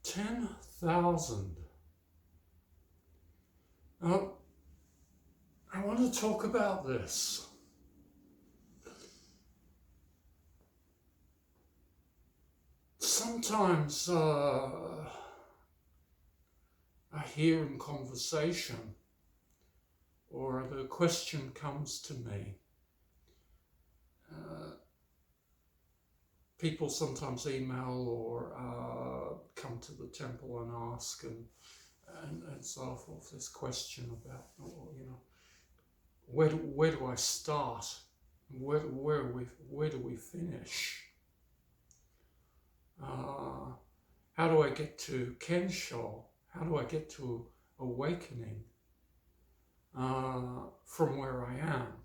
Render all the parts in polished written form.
10,000. Now, I want to talk about this. Sometimes I hear in conversation, or the question comes to me. People sometimes email or come to the temple and ask and so forth. This question about, where do I start? Where do we finish? How do I get to Kensho? How do I get to awakening from where I am?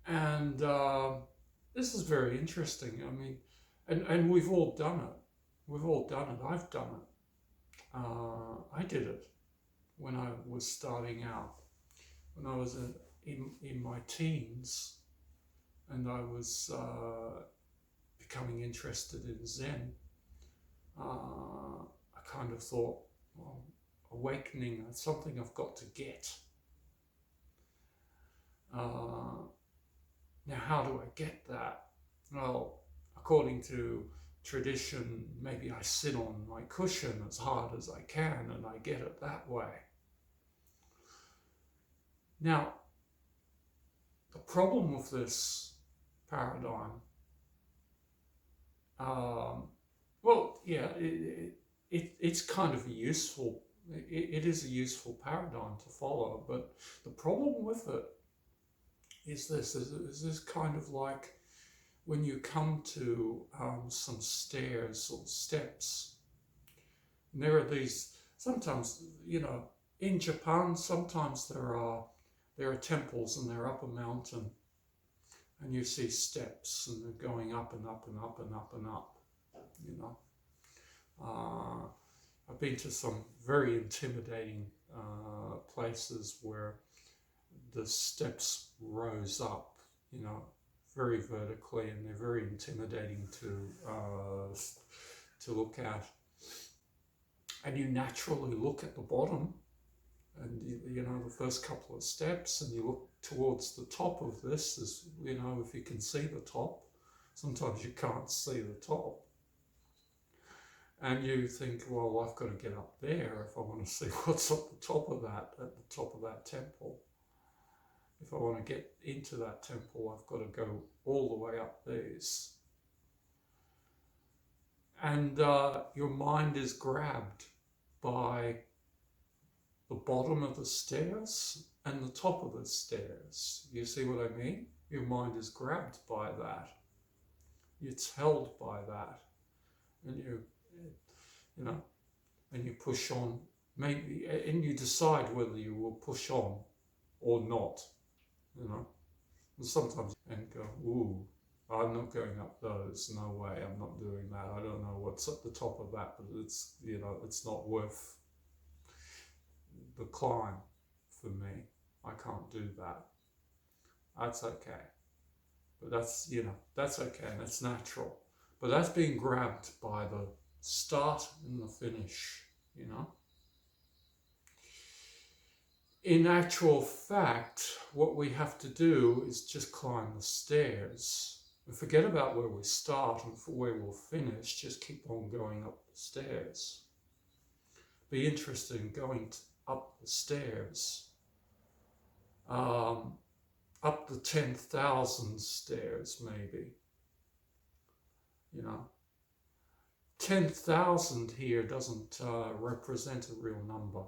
And this is very interesting. I mean, and we've all done it. We've all done it. I've done it. I did it when I was starting out, when I was in my teens, and I was becoming interested in Zen. I kind of thought, well, awakening, that's something I've got to get. Now, how do I get that? Well, according to tradition, maybe I sit on my cushion as hard as I can and I get it that way. Now, the problem with this paradigm, it's kind of a useful, it is a useful paradigm to follow, but the problem with it is this kind of like when you come to some stairs or steps, and there are these, sometimes, in Japan, sometimes there are temples and they're up a mountain, and you see steps and they're going up and up and up and up and up, I've been to some very intimidating places where the steps rose up, very vertically, and they're very intimidating to look at. And you naturally look at the bottom, and the first couple of steps, and you look towards the top of this, as if you can see the top. Sometimes you can't see the top, and you think, well, I've got to get up there if I want to see what's at the top of that temple. If I want to get into that temple, I've got to go all the way up these. And your mind is grabbed by the bottom of the stairs and the top of the stairs. You see what I mean? Your mind is grabbed by that. It's held by that. And and you push on, maybe, and you decide whether you will push on or not. And sometimes and go, ooh, I'm not going up those. No way, I'm not doing that. I don't know what's at the top of that, but it's it's not worth the climb for me. I can't do that. That's okay. But that's okay, and it's natural. But that's being grabbed by the start and the finish, In actual fact, what we have to do is just climb the stairs. And forget about where we start and for where we'll finish. Just keep on going up the stairs. Be interested in going up the stairs. Up the 10,000 stairs, maybe. 10,000 here doesn't represent a real number.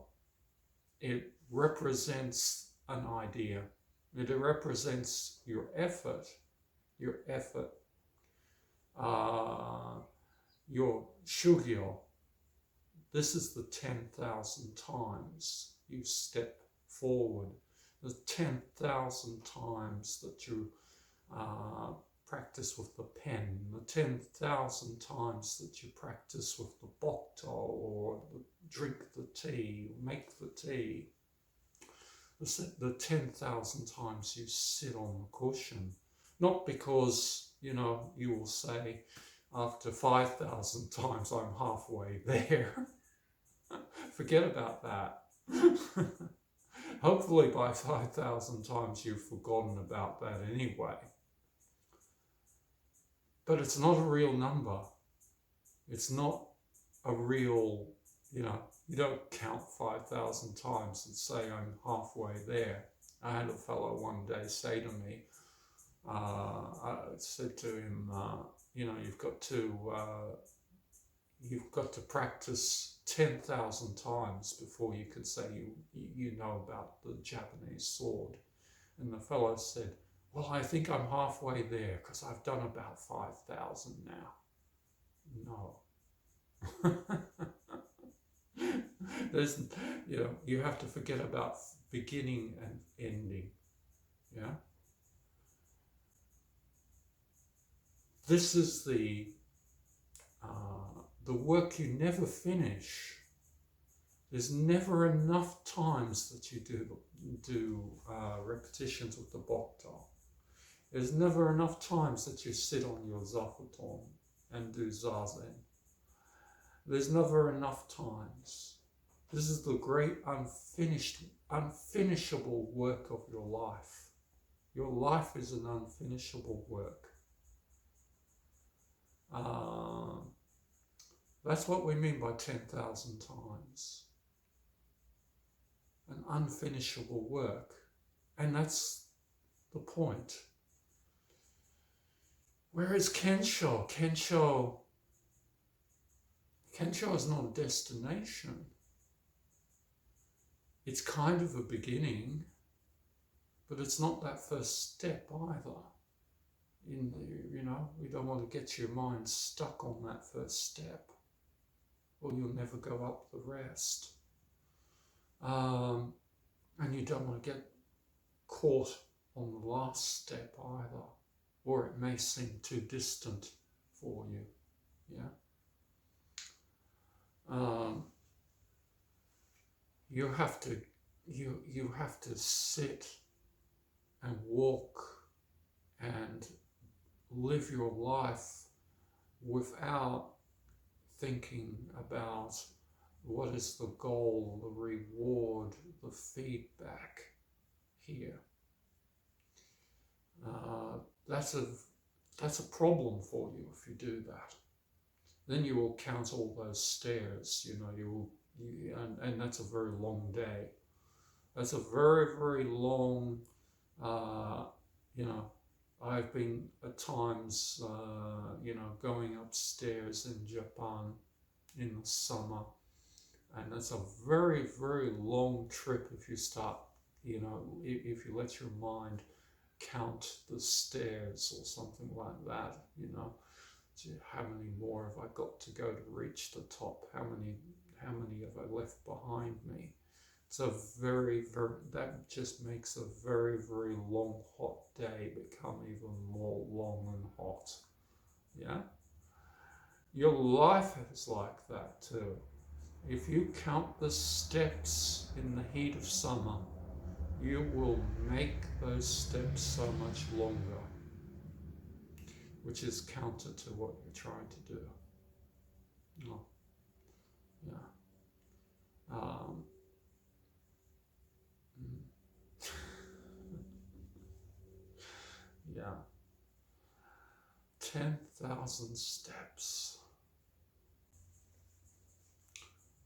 It represents an idea. It represents your effort, your shugyo. This is the 10,000 times you step forward, the 10,000 times that you practice with the pen, the 10,000 times that you practice with the bokto, or drink the tea, make the tea, the 10,000 times you sit on the cushion. Not because, you will say, after 5,000 times I'm halfway there. Forget about that. Hopefully by 5,000 times you've forgotten about that anyway. But it's not a real number. It's not a real, you don't count 5,000 times and say I'm halfway there. I had a fellow one day say to me, I said to him, you've got to practice 10,000 times before you could say you know about the Japanese sword. And the fellow said, well, I think I'm halfway there because I've done about 5,000 now. No. There's, you have to forget about beginning and ending. Yeah. This is the work you never finish. There's never enough times that you do repetitions with the Bokta. There's never enough times that you sit on your zafuton and do zazen. There's never enough times. This is the great unfinishable work of your life. Your life is an unfinishable work. That's what we mean by 10,000 times. An unfinishable work. And that's the point. Whereas Kensho is not a destination. It's kind of a beginning, but it's not that first step either. We don't want to get your mind stuck on that first step, or you'll never go up the rest. And you don't want to get caught on the last step either, or it may seem too distant for you. Yeah. You have to sit and walk and live your life without thinking about what is the goal, the reward, the feedback here. That's a problem for you if you do that. Then you will count all those stairs, and that's a very long day. That's a very, very long, I've been at times, going upstairs in Japan in the summer, and it's a very, very long trip if you start, if you let your mind count the stairs or something like that, how many more have I got to go to reach the top? How many have I left behind me? It's a very, very, that just makes a very, very long, hot day become even more long and hot. Yeah? Your life is like that too. If you count the steps in the heat of summer, you will make those steps so much longer, which is counter to what you're trying to do. No. Yeah. Yeah. 10,000 steps.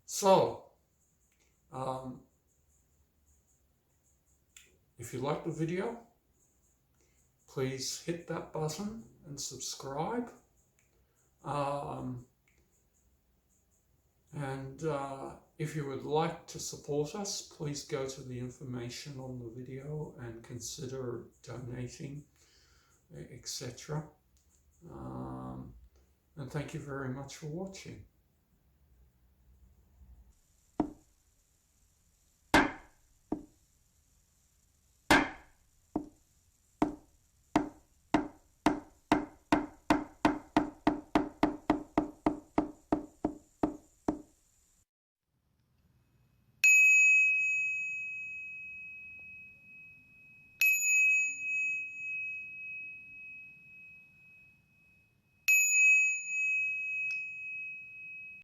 So, if you like the video, please hit that button and subscribe. If you would like to support us, please go to the information on the video and consider donating, etc. And thank you very much for watching.